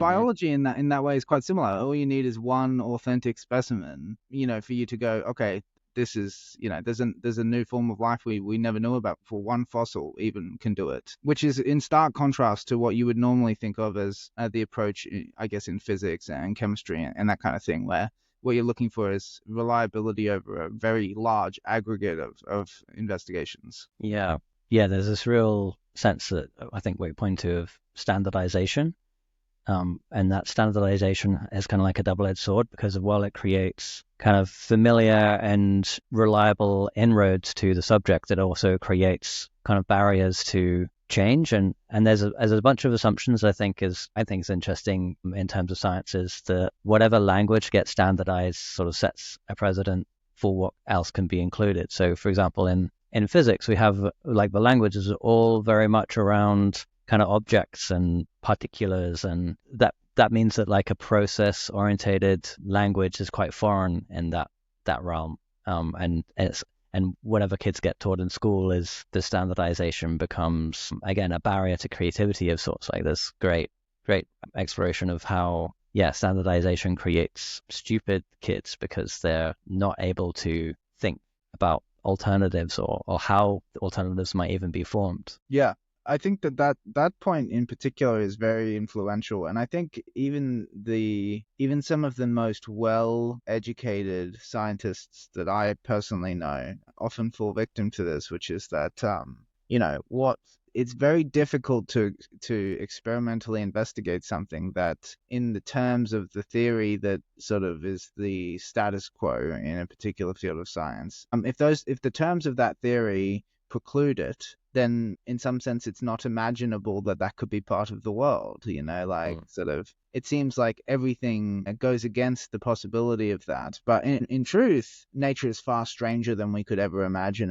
biology in that way is quite similar. All you need is one authentic specimen, for you to go, okay, this is, there's a new form of life we never knew about before. One fossil even can do it, which is in stark contrast to what you would normally think of as the approach, I guess, in physics and chemistry and that kind of thing, where what you're looking for is reliability over a very large aggregate of investigations. Yeah. Yeah, there's this real sense that I think we point to of standardization. And that standardization is kind of like a double-edged sword, because while it creates kind of familiar and reliable inroads to the subject, it also creates kind of barriers to change. And there's a bunch of assumptions I think is interesting in terms of science, is that whatever language gets standardized sort of sets a precedent for what else can be included. So for example, in physics, we have like the languages are all very much around kind of objects and particulars, and that means that like a process orientated language is quite foreign in that realm, and whatever kids get taught in school is the standardization becomes again a barrier to creativity of sorts. Like this great exploration of how standardization creates stupid kids because they're not able to think about alternatives or how alternatives might even be formed. Yeah, I think that point in particular is very influential, and I think even some of the most well-educated scientists that I personally know often fall victim to this, which is that it's very difficult to experimentally investigate something that, in the terms of the theory that sort of is the status quo in a particular field of science, if the terms of that theory preclude it, then in some sense it's not imaginable that could be part of the world, sort of, it seems like everything goes against the possibility of that. But in truth, nature is far stranger than we could ever imagine.